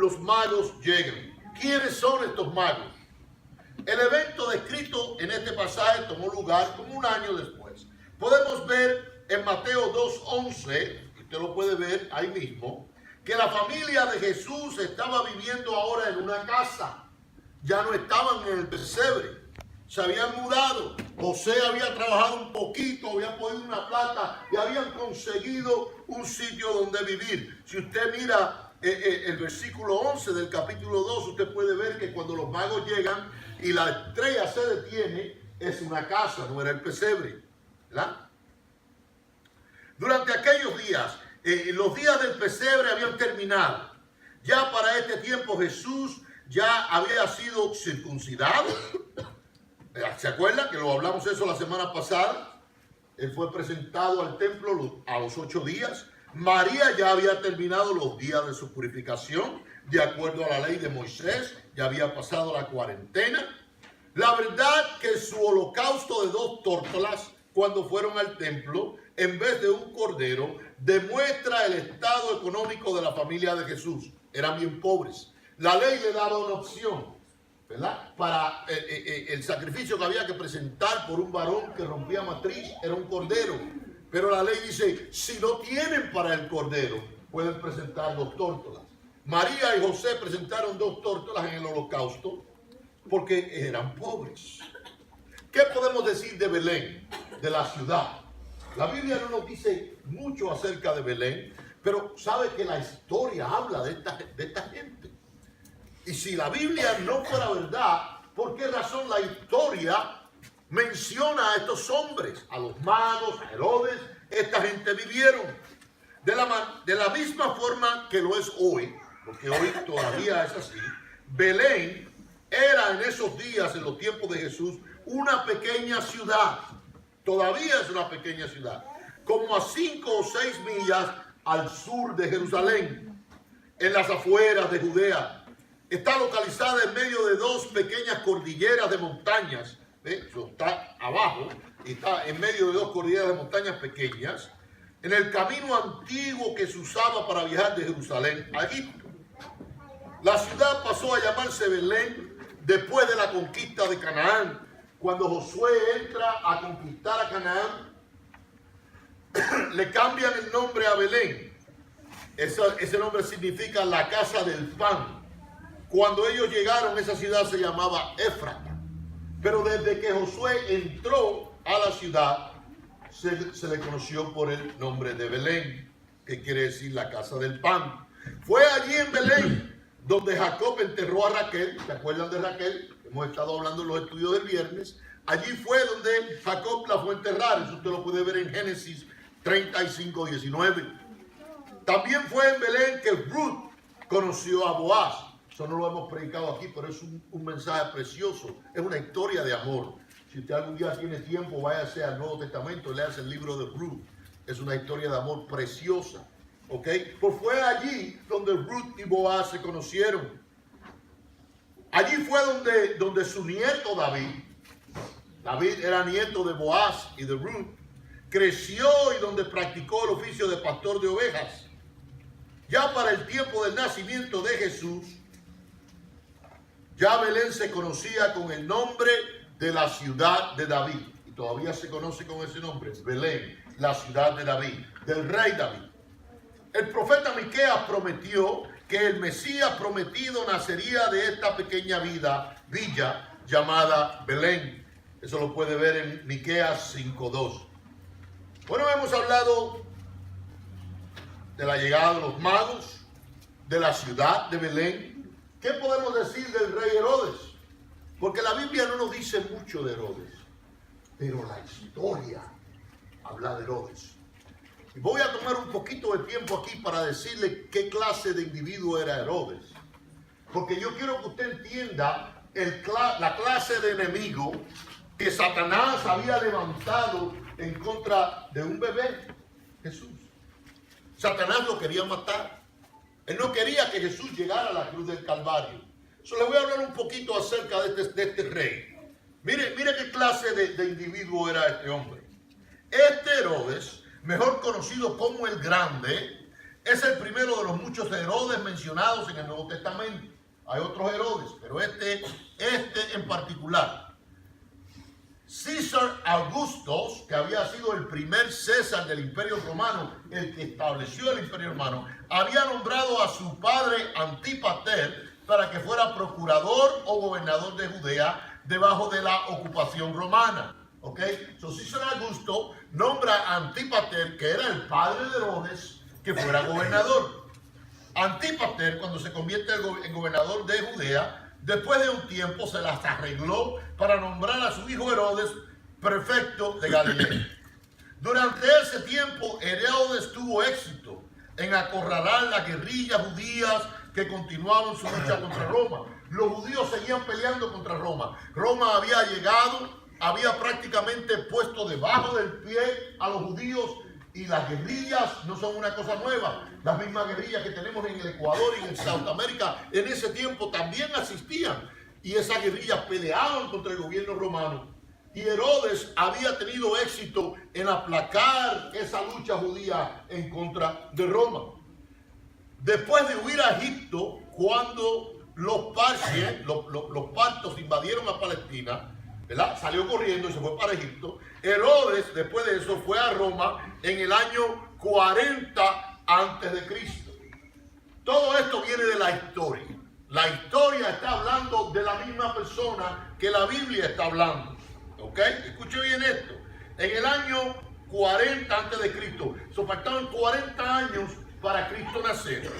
los magos llegan. ¿Quiénes son estos magos? El evento descrito en este pasaje tomó lugar como un año después. Podemos ver en Mateo 2:11, usted lo puede ver ahí mismo, que la familia de Jesús estaba viviendo ahora en una casa. Ya no estaban en el pesebre, se habían mudado. José había trabajado un poquito, había podido una plata y habían conseguido un sitio donde vivir. Si usted mira el versículo 11 del capítulo 2, usted puede ver que cuando los magos llegan y la estrella se detiene, es una casa, no era el pesebre, ¿verdad? Durante aquellos días, los días del pesebre habían terminado. Ya para este tiempo Jesús ya había sido circuncidado. ¿Se acuerdan que lo hablamos eso la semana pasada? Él fue presentado al templo a los 8 días. María ya había terminado los días de su purificación, de acuerdo a la ley de Moisés, ya había pasado la cuarentena. La verdad que su holocausto de 2 tórtolas, cuando fueron al templo, en vez de un cordero, demuestra el estado económico de la familia de Jesús. Eran bien pobres. La ley le daba una opción, ¿verdad? Para el sacrificio que había que presentar por un varón que rompía matriz era un cordero. Pero la ley dice, si no tienen para el cordero, pueden presentar 2 tórtolas. María y José presentaron 2 tórtolas en el holocausto porque eran pobres. ¿Qué podemos decir de Belén, de la ciudad? La Biblia no nos dice mucho acerca de Belén, pero sabe que la historia habla de esta gente. Y si la Biblia no fuera verdad, ¿por qué razón la historia menciona a estos hombres, a los magos, a Herodes? Esta gente vivieron de la misma forma que lo es hoy, porque hoy todavía es así. Belén era en esos días, en los tiempos de Jesús, una pequeña ciudad. Todavía es una pequeña ciudad, como a 5 o 6 millas al sur de Jerusalén, en las afueras de Judea. Está localizada en medio de 2 pequeñas cordilleras de montañas. Eso está abajo y está en medio de 2 cordilleras de montañas pequeñas, en el camino antiguo que se usaba para viajar de Jerusalén a Egipto. La ciudad pasó a llamarse Belén después de la conquista de Canaán. Cuando Josué entra a conquistar a Canaán, le cambian el nombre a Belén. Ese nombre significa la casa del pan. Cuando ellos llegaron, esa ciudad se llamaba Éfrata. Pero desde que Josué entró a la ciudad, se le conoció por el nombre de Belén, que quiere decir la casa del pan. Fue allí en Belén donde Jacob enterró a Raquel. ¿Se acuerdan de Raquel? Hemos estado hablando en los estudios del viernes. Allí fue donde Jacob la fue a enterrar. Eso usted lo puede ver en Génesis 35:19. También fue en Belén que Ruth conoció a Boaz. Eso no lo hemos predicado aquí, pero es un mensaje precioso. Es una historia de amor. Si usted algún día tiene tiempo, váyase al Nuevo Testamento y léase el libro de Ruth. Es una historia de amor preciosa. ¿Ok? Pues fue allí donde Ruth y Boaz se conocieron. Allí fue donde su nieto David era nieto de Boaz y de Ruth, creció y donde practicó el oficio de pastor de ovejas. Ya para el tiempo del nacimiento de Jesús, ya Belén se conocía con el nombre de la ciudad de David. Y todavía se conoce con ese nombre, Belén, la ciudad de David, del rey David. El profeta Miqueas prometió que el Mesías prometido nacería de esta pequeña villa llamada Belén. Eso lo puede ver en Miqueas 5:2. Bueno, hemos hablado de la llegada de los magos, de la ciudad de Belén. ¿Qué podemos decir del rey Herodes? Porque la Biblia no nos dice mucho de Herodes, pero la historia habla de Herodes. Y voy a tomar un poquito de tiempo aquí para decirle qué clase de individuo era Herodes. Porque yo quiero que usted entienda la clase de enemigo que Satanás había levantado en contra de un bebé, Jesús. Satanás lo quería matar. Él no quería que Jesús llegara a la cruz del Calvario. Le voy a hablar un poquito acerca de este rey. Mire qué clase de individuo era este hombre. Este Herodes, mejor conocido como el Grande, Es el primero de los muchos Herodes mencionados en el Nuevo Testamento. Hay otros Herodes, pero este en particular. César Augustus, que había sido el primer César del Imperio Romano, el que estableció el Imperio Romano, había nombrado a su padre Antípater para que fuera procurador o gobernador de Judea debajo de la ocupación romana. ¿Ok? So César Augusto nombra a Antípater, que era el padre de Herodes, que fuera gobernador. Antípater, cuando se convierte en gobernador de Judea, después de un tiempo se las arregló para nombrar a su hijo Herodes prefecto de Galilea. Durante ese tiempo, Herodes tuvo éxito en acorralar las guerrillas judías que continuaban su lucha contra Roma. Los judíos seguían peleando contra Roma. Roma había llegado, había prácticamente puesto debajo del pie a los judíos, y las guerrillas no son una cosa nueva. Las mismas guerrillas que tenemos en el Ecuador y en Sudamérica en ese tiempo también asistían, y esas guerrillas peleaban contra el gobierno romano. Y Herodes había tenido éxito en aplacar esa lucha judía en contra de Roma. Después de huir a Egipto, cuando los partos invadieron a Palestina, ¿verdad? Salió corriendo y se fue para Egipto. Herodes, después de eso, fue a Roma en el año 40 antes de Cristo. Todo esto viene de la historia. La historia está hablando de la misma persona que la Biblia está hablando. ¿Ok? Escuche bien esto. En el año 40 antes de Cristo, faltaban 40 años para Cristo nacer.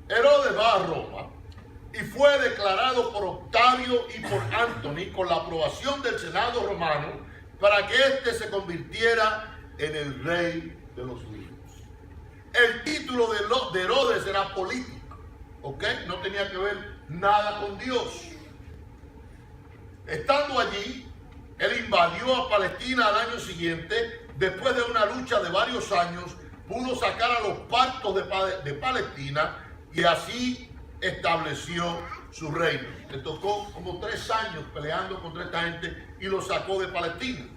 Herodes va a Roma y fue declarado por Octavio y por Anthony con la aprobación del Senado romano para que éste se convirtiera en el rey de los judíos. El título de Herodes era político, ¿ok? No tenía que ver nada con Dios. Estando allí, él invadió a Palestina al año siguiente. Después de una lucha de varios años, pudo sacar a los partos de Palestina y así estableció su reino. Le tocó como 3 años peleando contra esta gente y lo sacó de Palestina.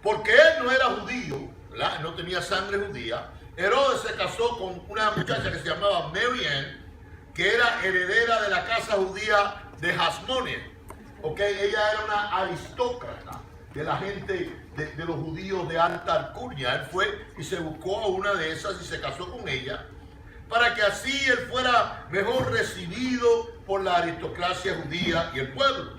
Porque él no era judío, ¿verdad? No tenía sangre judía. Herodes se casó con una muchacha que se llamaba Mary Ann, que era heredera de la casa judía de Hasmonea. ¿Ok? Ella era una aristócrata de la gente de los judíos de alta alcurnia. Él fue y se buscó a una de esas y se casó con ella, para que así él fuera mejor recibido por la aristocracia judía y el pueblo.